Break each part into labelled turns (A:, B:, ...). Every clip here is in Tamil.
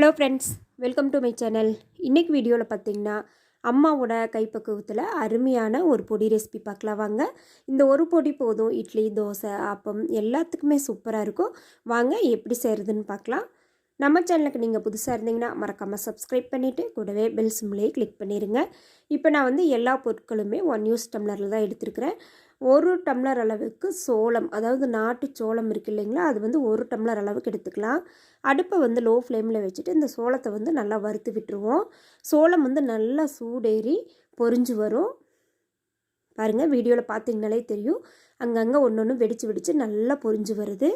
A: Hello friends, welcome to my channel. இன்றைக்கி வீடியோவில் பார்த்தீங்கன்னா அம்மாவோட கைப்பக்குவத்தில் அருமையான ஒரு பொடி ரெசிபி பார்க்கலாம் வாங்க. இந்த ஒரு பொடி போதும் இட்லி, தோசை, ஆப்பம் எல்லாத்துக்குமே சூப்பராக இருக்கும். வாங்க எப்படி செய்கிறதுன்னு பார்க்கலாம். நம்ம சேனலுக்கு நீங்கள் புதுசாக இருந்தீங்கன்னா மறக்காமல் சப்ஸ்கிரைப் பண்ணிவிட்டு கூடவே பெல் சிம்லேயே கிளிக் பண்ணிடுங்க. இப்போ நான் வந்து எல்லா பொருட்களுமே 1 யூஸ் டம்ளரில் தான் எடுத்துருக்கிறேன். 1 டம்ளர் அளவுக்கு சோளம், அதாவது நாட்டு சோளம் இருக்குது இல்லைங்களா, அது வந்து 1 டம்ளர் அளவுக்கு எடுத்துக்கலாம். அடுப்பை வந்து லோ ஃப்ளேமில் வச்சுட்டு இந்த சோளத்தை வந்து நல்லா வறுத்து விட்டுருவோம். சோளம் வந்து நல்லா சூடேறி பொரிஞ்சு வரும். பாருங்கள், வீடியோவில் பார்த்தீங்கனாலே தெரியும், அங்கங்கே ஒன்று ஒன்று வெடித்து நல்லா பொரிஞ்சு வருது.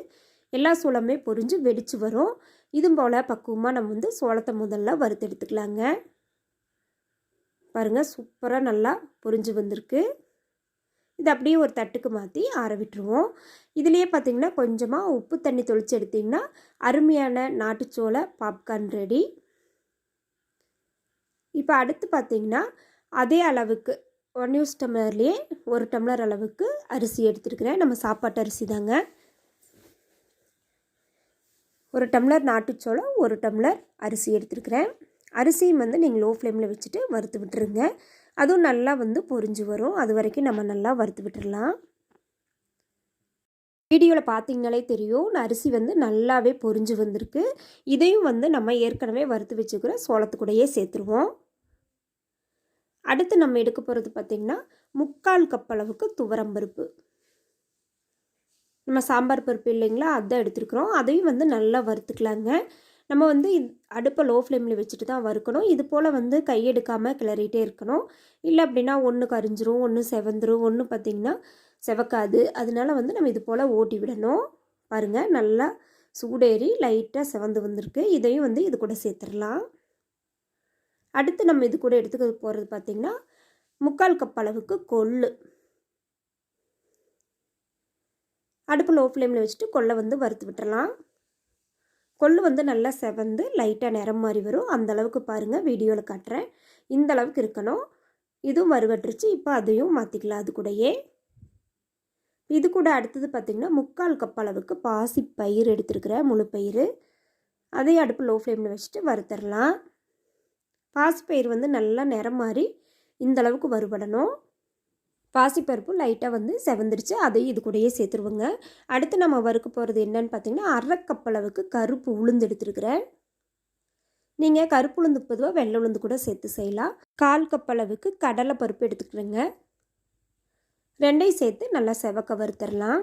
A: எல்லா சோளமே பொரிஞ்சு வெடித்து வரும். இதுவும் போல் பக்குவமாக நம்ம வந்து சோளத்தை முதல்ல வறுத்து எடுத்துக்கலாங்க. பாருங்கள், சூப்பராக நல்லா பொரிஞ்சு வந்திருக்கு. இது அப்படியே ஒரு தட்டுக்கு மாற்றி ஆற விட்டுருவோம். இதுலேயே பார்த்திங்கன்னா கொஞ்சமாக உப்பு தண்ணி தொளிச்சு எடுத்திங்கன்னா அருமையான நாட்டுச்சோள பாப்கார்ன் ரெடி. இப்போ அடுத்து பார்த்திங்கன்னா அதே அளவுக்கு 1 யூஸ் டம்ளர்லேயே 1 டம்ளர் அளவுக்கு அரிசி எடுத்துருக்கிறேன். நம்ம சாப்பாட்டு அரிசி தாங்க. 1 டம்ளர் நாட்டுச்சோளம், 1 டம்ளர் அரிசி எடுத்துருக்கிறேன். அரிசியும் வந்து நீங்கள் லோ ஃப்ளேமில் வச்சுட்டு வறுத்து விட்டுருங்க. அதுவும் நல்லா வந்து பொரிஞ்சு வரும். அது வரைக்கும் நம்ம நல்லா வறுத்து விட்டுடலாம். வீடியோவில் பார்த்தீங்கனாலே தெரியும், அரிசி வந்து நல்லாவே பொரிஞ்சு வந்திருக்கு. இதையும் வந்து நம்ம ஏற்கனவே வறுத்து வச்சுக்கிற சோளத்துக்கூடையே சேர்த்துருவோம். அடுத்து நம்ம எடுக்க போகிறது பார்த்திங்கன்னா 3/4 கப் அளவுக்கு துவரம்பருப்பு. நம்ம சாம்பார் பருப்பு இல்லைங்களா, அதான் எடுத்துருக்குறோம். அதையும் வந்து நல்லா வறுத்துக்கலாங்க. நம்ம வந்து அடுப்பை லோ ஃப்ளேமில் வச்சுட்டு தான் வறுக்கணும். இது போல் வந்து கையெடுக்காமல் கிளறிட்டே இருக்கணும். இல்லை அப்படின்னா ஒன்று கரிஞ்சிரும், ஒன்று செவந்துரும், ஒன்று பார்த்திங்கன்னா செவக்காது. அதனால வந்து நம்ம இது போல் ஓட்டி விடணும். பாருங்கள், நல்லா சூடேறி லைட்டாக செவந்து வந்திருக்கு. இதையும் வந்து இது கூட சேர்த்துடலாம். அடுத்து நம்ம இது கூட எடுத்துக்க போகிறது பார்த்திங்கன்னா 3/4 கப் அளவுக்கு கொள்ளு. அடுப்பு லோ ஃப்ளேமில் வச்சுட்டு கொள்ளை வந்து வறுத்து விட்டுறலாம். கொள்ளு வந்து நல்லா செவந்து லைட்டாக நிறம் மாறி வரும். அந்தளவுக்கு பாருங்கள், வீடியோவில் காட்டுறேன். இந்த அளவுக்கு இருக்கணும். இதுவும் வறுவட்டுருச்சு. இப்போ அதையும் மாற்றிக்கலாம். அது கூடயே இது கூட அடுத்தது பார்த்திங்கன்னா 3/4 கப் அளவுக்கு பாசி பயிர் எடுத்துருக்கிறேன், முழு பயிர். அதையும் அடுப்பு லோ ஃப்ளேமில் வச்சுட்டு வறுத்துடலாம். பாசிப்பயிர் வந்து நல்லா நிறம் மாறி இந்தளவுக்கு வறுபடணும். பாசிப்பருப்பு லைட்டாக வந்து செவந்துருச்சு. அதையும் இது கூடயே சேர்த்துருவோங்க. அடுத்து நம்ம வறுக்க போகிறது என்னன்னு பார்த்தீங்கன்னா 1/2 கப் அளவுக்கு கருப்பு உளுந்து எடுத்துருக்கிறேன். நீங்கள் கருப்பு உளுந்து பொதுவாக வெள்ளை உளுந்து கூட சேர்த்து செய்யலாம். 1/4 கப் அளவுக்கு கடலை பருப்பு எடுத்துக்கிறேங்க. ரெண்டையும் சேர்த்து நல்லா செவக்க வறுத்துடலாம்.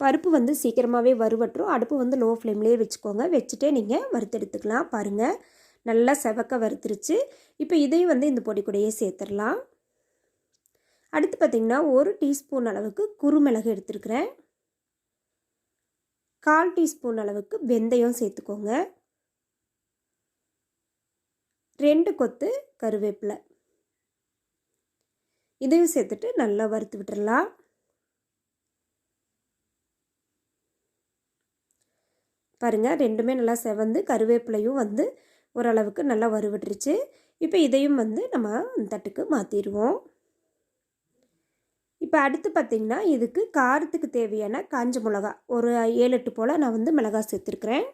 A: பருப்பு வந்து சீக்கிரமாகவே வறுவட்டுரும். அடுப்பு வந்து லோ ஃப்ளேம்லேயே வச்சுக்கோங்க. வச்சுட்டே நீங்கள் வறுத்து எடுத்துக்கலாம். பாருங்கள், நல்லா செவக்க வறுத்துருச்சு. இப்போ இதையும் வந்து இந்த பொடி கூடையே சேர்த்துடலாம். அடுத்து பார்த்திங்கன்னா 1 டீஸ்பூன் அளவுக்கு குறுமிளகு எடுத்துருக்கிறேன். 1/4 டீஸ்பூன் அளவுக்கு வெந்தயம் சேர்த்துக்கோங்க. 2 கொத்து கருவேப்பிலை. இதையும் சேர்த்துட்டு நல்லா வறுத்து விட்டுடலாம். பாருங்கள், ரெண்டுமே நல்லா செவந்து கருவேப்பிலையும் வந்து ஓரளவுக்கு நல்லா வறுவட்டுருச்சு. இப்போ இதையும் வந்து நம்ம தட்டுக்கு மாற்றிடுவோம். இப்போ அடுத்து பார்த்திங்கன்னா இதுக்கு காரத்துக்கு தேவையான காஞ்ச மிளகா ஒரு 7-8 போல் நான் வந்து மிளகாய் சேர்த்துருக்குறேன்.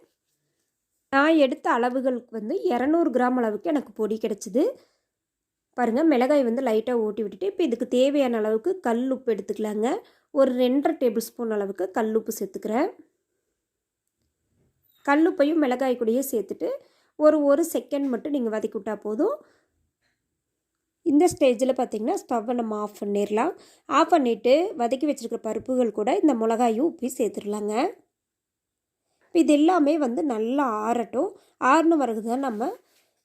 A: நான் எடுத்த அளவுகளுக்கு வந்து 200 கிராம் அளவுக்கு எனக்கு பொடி கிடச்சிது. பாருங்கள், மிளகாய் வந்து லைட்டாக ஓட்டி விட்டுட்டு இப்போ இதுக்கு தேவையான அளவுக்கு கல் உப்பு எடுத்துக்கலாங்க. ஒரு 2.5 டேபிள் ஸ்பூன் அளவுக்கு கல் உப்பு சேர்த்துக்கிறேன். கல்லுப்பையும் மிளகாய் கூடயே சேர்த்துட்டு ஒரு செகண்ட் மட்டும் நீங்கள் வதக்கி விட்டால் போதும். இந்த ஸ்டேஜில் பார்த்திங்கன்னா ஸ்டவ்வை நம்ம ஆஃப் பண்ணிடலாம். ஆஃப் பண்ணிவிட்டு வதக்கி வச்சுருக்கிற பருப்புகள் கூட இந்த மிளகாயும் உப்பி சேர்த்துடலாங்க. இது எல்லாமே வந்து நல்லா ஆறட்டும். ஆறின பிறகு தான் நம்ம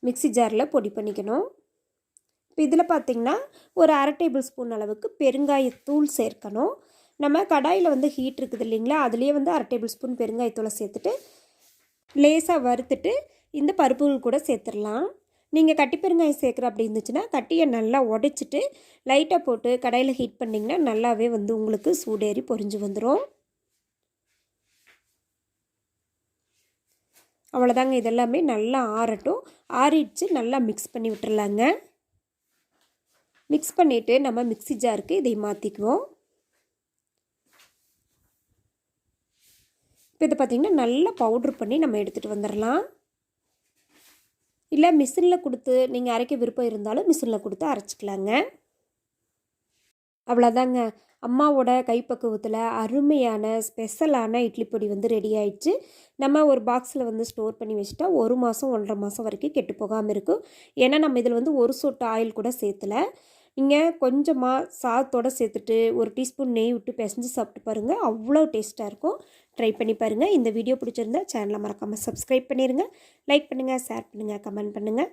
A: மிக்ஸி ஜாரில் பொடி பண்ணிக்கணும். இப்போ இதில் பார்த்திங்கன்னா ஒரு 1/2 டேபிள் ஸ்பூன் அளவுக்கு பெருங்காயத்தூள் சேர்க்கணும். நம்ம கடாயில் வந்து ஹீட் இருக்குது இல்லைங்களா, அதுலேயே வந்து 1/2 டேபிள் ஸ்பூன் பெருங்காயத்தூளை சேர்த்துட்டு லேசாக வறுத்துட்டு இந்த பருப்புகள் கூட சேர்த்துடலாம். நீங்கள் கட்டி பெருங்காயம் சேர்க்குற அப்படி இருந்துச்சுன்னா கட்டியை நல்லா உடைச்சிட்டு லைட்டாக போட்டு கடாயில் ஹீட் பண்ணிங்கன்னா நல்லாவே வந்து உங்களுக்கு சூடேறி பொரிஞ்சு வந்துடும். அவ்வளோதாங்க, இதெல்லாமே நல்லா ஆறட்டும். ஆறிடுச்சு, நல்லா மிக்ஸ் பண்ணி விட்டுறலாங்க. மிக்ஸ் பண்ணிவிட்டு நம்ம மிக்ஸி ஜாருக்கு இதை மாற்றிக்குவோம். இப்போ இதை பார்த்திங்கன்னா நல்லா பவுட்ரு பண்ணி நம்ம எடுத்துகிட்டு வந்துடலாம். இல்லை மிஷினில் கொடுத்து நீங்கள் அரைக்க விருப்பம் இருந்தாலும் மிஷினில் கொடுத்து அரைச்சிக்கலாங்க. அவ்வளோதாங்க, அம்மாவோட கைப்பக்குவத்தில் அருமையான ஸ்பெஷலான இட்லி பொடி வந்து ரெடி ஆயிடுச்சு. நம்ம ஒரு பாக்ஸில் வந்து ஸ்டோர் பண்ணி வச்சுட்டா 1 மாதம் 1.5 மாதம் வரைக்கும் கெட்டு போகாமல் இருக்கும். ஏன்னா நம்ம இதில் வந்து ஒரு சொட்டு ஆயில் கூட சேர்த்துல. நீங்கள் கொஞ்சமாக சாதத்தோடு சேர்த்துட்டு ஒரு டீஸ்பூன் நெய் விட்டு பிசைஞ்சு சாப்பிட்டு பாருங்கள், அவ்வளோ டேஸ்ட்டாக இருக்கும். ட்ரை பண்ணி பாருங்கள். இந்த வீடியோ பிடிச்சிருந்தா சேனலை மறக்காமல் சப்ஸ்கிரைப் பண்ணிடுங்க. லைக் பண்ணுங்கள், ஷேர் பண்ணுங்கள், கமெண்ட் பண்ணுங்கள்.